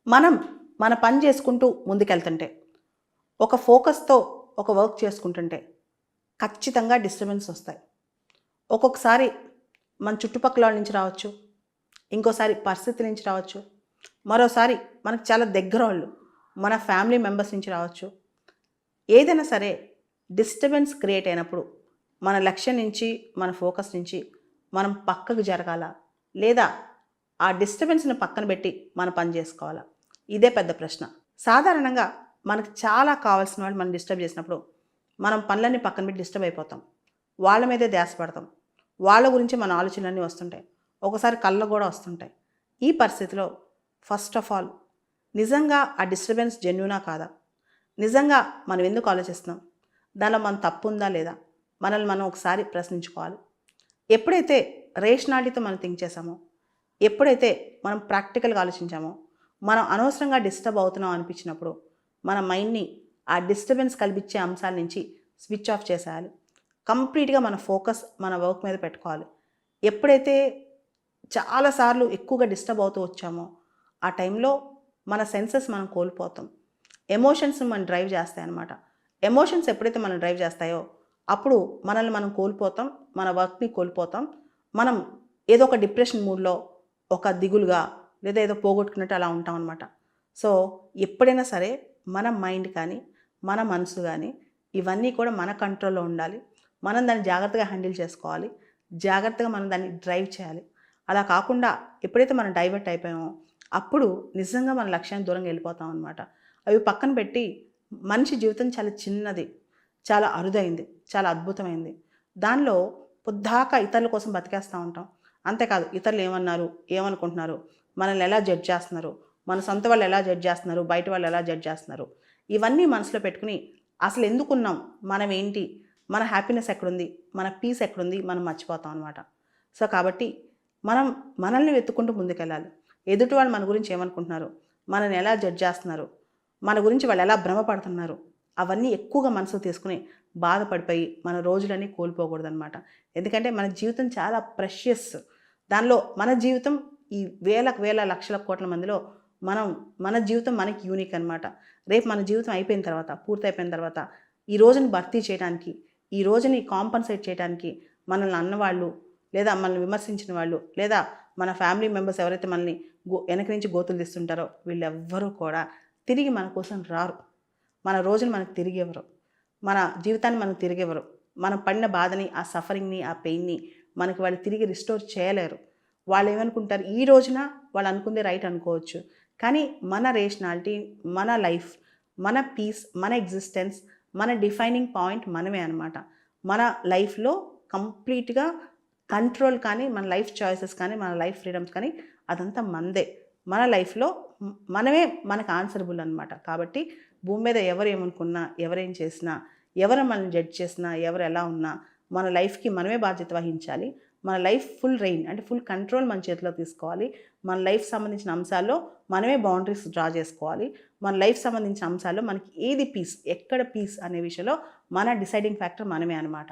మనం మన పని చేసుకుంటూ ముందుకెళ్తుంటే, ఒక ఫోకస్‌తో ఒక వర్క్ చేసుకుంటుంటే, ఖచ్చితంగా డిస్టర్బెన్స్ వస్తాయి. ఒక్కొక్కసారి మన చుట్టుపక్కల నుంచి రావచ్చు. ఇంకోసారి పరిస్థితి నుంచి రావచ్చు. మరోసారి మనకు చాలా దగ్గరోళ్ళు, మన ఫ్యామిలీ మెంబర్స్ నుంచి రావచ్చు. ఏదైనా సరే డిస్టర్బెన్స్ క్రియేట్ అయినప్పుడు, మన లక్ష్యం నుంచి, మన ఫోకస్ నుంచి మనం పక్కకు జరగాల? లేదా ఆ డిస్టర్బెన్స్‌ని పక్కన పెట్టి మన పని చేసుకోవాలా? ఇదే పెద్ద ప్రశ్న. సాధారణంగా మనకు చాలా కావాల్సిన వాళ్ళు మనం డిస్టర్బ్ చేసినప్పుడు, మనం పనులన్నీ పక్కన పెట్టి డిస్టర్బ్ అయిపోతాం. వాళ్ళ మీదే ధ్యాస పెడతాం. వాళ్ళ గురించి మన ఆలోచనలన్నీ వస్తుంటాయి. ఒకసారి కళ్ళు కూడా వస్తుంటాయి. ఈ పరిస్థితిలో ఫస్ట్ ఆఫ్ ఆల్ నిజంగా ఆ డిస్టర్బెన్స్ జెన్యూనా కాదా? నిజంగా మనం ఎందుకు ఆలోచిస్తున్నాం? దానిలో మన తప్పు ఉందా లేదా? మనల్ని మనం ఒకసారి ప్రశ్నించుకోవాలి. ఎప్పుడైతే రేషనాలిటీతో మనం థింక్ చేసామో, ఎప్పుడైతే మనం ప్రాక్టికల్గా ఆలోచించామో, మనం అనవసరంగా డిస్టర్బ్ అవుతున్నాం అనిపించినప్పుడు మన మైండ్ని ఆ డిస్టర్బెన్స్ కల్పించే అంశాల నుంచి స్విచ్ ఆఫ్ చేసేయాలి. కంప్లీట్గా మన ఫోకస్ మన వర్క్ మీద పెట్టుకోవాలి. ఎప్పుడైతే చాలాసార్లు ఎక్కువగా డిస్టర్బ్ అవుతూ వచ్చామో ఆ టైంలో మన సెన్సెస్ మనం కోల్పోతాం. ఎమోషన్స్ మనం డ్రైవ్ చేస్తాయి అన్నమాట. ఎమోషన్స్ ఎప్పుడైతే మనం డ్రైవ్ చేస్తాయో అప్పుడు మనల్ని మనం కోల్పోతాం, మన వర్క్ని కోల్పోతాం. మనం ఏదో ఒక డిప్రెషన్ మూడ్లో, ఒక దిగులుగా లేదా ఏదో పోగొట్టుకున్నట్టు అలా ఉంటాం అనమాట. సో ఎప్పుడైనా సరే మన మైండ్ కానీ, మన మనసు కానీ ఇవన్నీ కూడా మన కంట్రోల్లో ఉండాలి. మనం దాన్ని జాగ్రత్తగా హ్యాండిల్ చేసుకోవాలి. జాగ్రత్తగా మనం దాన్ని డ్రైవ్ చేయాలి. అలా కాకుండా ఎప్పుడైతే మనం డైవర్ట్ అయిపోయామో అప్పుడు నిజంగా మన లక్ష్యానికి దూరంగా వెళ్ళిపోతాం అనమాట. అవి పక్కన పెట్టి మనిషి జీవితం చాలా చిన్నది, చాలా అరుదైంది, చాలా అద్భుతమైంది. దానిలో పొద్దాకా ఇతరుల కోసం బతికేస్తూ ఉంటాం. అంతేకాదు ఇతరులు ఏమన్నారు, ఏమనుకుంటున్నారు, మనల్ని ఎలా జడ్జ్ చేస్తున్నారు, మన సొంత వాళ్ళు ఎలా జడ్జ్ చేస్తున్నారు, బయట వాళ్ళు ఎలా జడ్జ్ చేస్తున్నారు, ఇవన్నీ మనసులో పెట్టుకుని అసలు ఎందుకున్నాం, మనం ఏంటి, మన హ్యాపీనెస్ ఎక్కడుంది, మన పీస్ ఎక్కడుంది మనం మర్చిపోతాం అనమాట. సో కాబట్టి మనం మనల్ని వెతుక్కుంటూ ముందుకెళ్ళాలి. ఎదుటి వాళ్ళు మన గురించి ఏమనుకుంటున్నారు, మనల్ని ఎలా జడ్జ్ చేస్తున్నారు, మన గురించి వాళ్ళు ఎలా భ్రమపడుతున్నారు, అవన్నీ ఎక్కువగా మనసుకు తీసుకుని బాధపడిపోయి మన రోజులన్నీ కోల్పోకూడదనమాట. ఎందుకంటే మన జీవితం చాలా ప్రెషియస్. దానిలో మన జీవితం ఈ వేలకు వేల లక్షల కోట్ల మందిలో మన జీవితం మనకి యూనిక్ అనమాట. రేపు మన జీవితం అయిపోయిన తర్వాత, పూర్తయిపోయిన తర్వాత ఈ రోజుని భర్తీ చేయడానికి, ఈ రోజుని కాంపన్సేట్ చేయడానికి మనల్ని అన్నవాళ్ళు, లేదా మనల్ని విమర్శించిన వాళ్ళు, లేదా మన ఫ్యామిలీ మెంబర్స్ ఎవరైతే మనల్ని వెనక నుంచి గోతులు తీస్తుంటారో వీళ్ళెవ్వరూ కూడా తిరిగి మన కోసం రారు. మన రోజును మనకు తిరిగి ఇవ్వరు. మన జీవితాన్ని మనకు తిరిగి ఇవ్వరు. మనం పడిన బాధని, ఆ సఫరింగ్ని, ఆ పెయిన్ని మనకి వాళ్ళు తిరిగి రిస్టోర్ చేయలేరు. వాళ్ళు ఏమనుకుంటారు, ఈ రోజున వాళ్ళు అనుకుందే రైట్ అనుకోవచ్చు. కానీ మన రేషనాలిటీ, మన లైఫ్, మన పీస్, మన ఎగ్జిస్టెన్స్, మన డిఫైనింగ్ పాయింట్ మనమే అనమాట. మన లైఫ్లో కంప్లీట్గా కంట్రోల్ కానీ, మన లైఫ్ చాయిసెస్ కానీ, మన లైఫ్ ఫ్రీడమ్స్ కానీ అదంతా మనదే. మన లైఫ్లో మనమే మనకు ఆన్సరబుల్ అనమాట. కాబట్టి భూమి మీద ఎవరు ఏమనుకున్నా, ఎవరేం చేసినా, ఎవరు మనల్ని జడ్జ్ చేసినా, ఎవరు ఎలా ఉన్నా మన లైఫ్కి మనమే బాధ్యత వహించాలి. మన లైఫ్ ఫుల్ రెయిన్ అంటే ఫుల్ కంట్రోల్ మన చేతిలో తీసుకోవాలి. మన లైఫ్ సంబంధించిన అంశాల్లో మనమే బౌండరీస్ డ్రా చేసుకోవాలి. మన లైఫ్ సంబంధించిన అంశాల్లో మనకి ఏది పీస్, ఎక్కడ పీస్ అనే విషయంలో మన డిసైడింగ్ ఫ్యాక్టర్ మనమే అనమాట.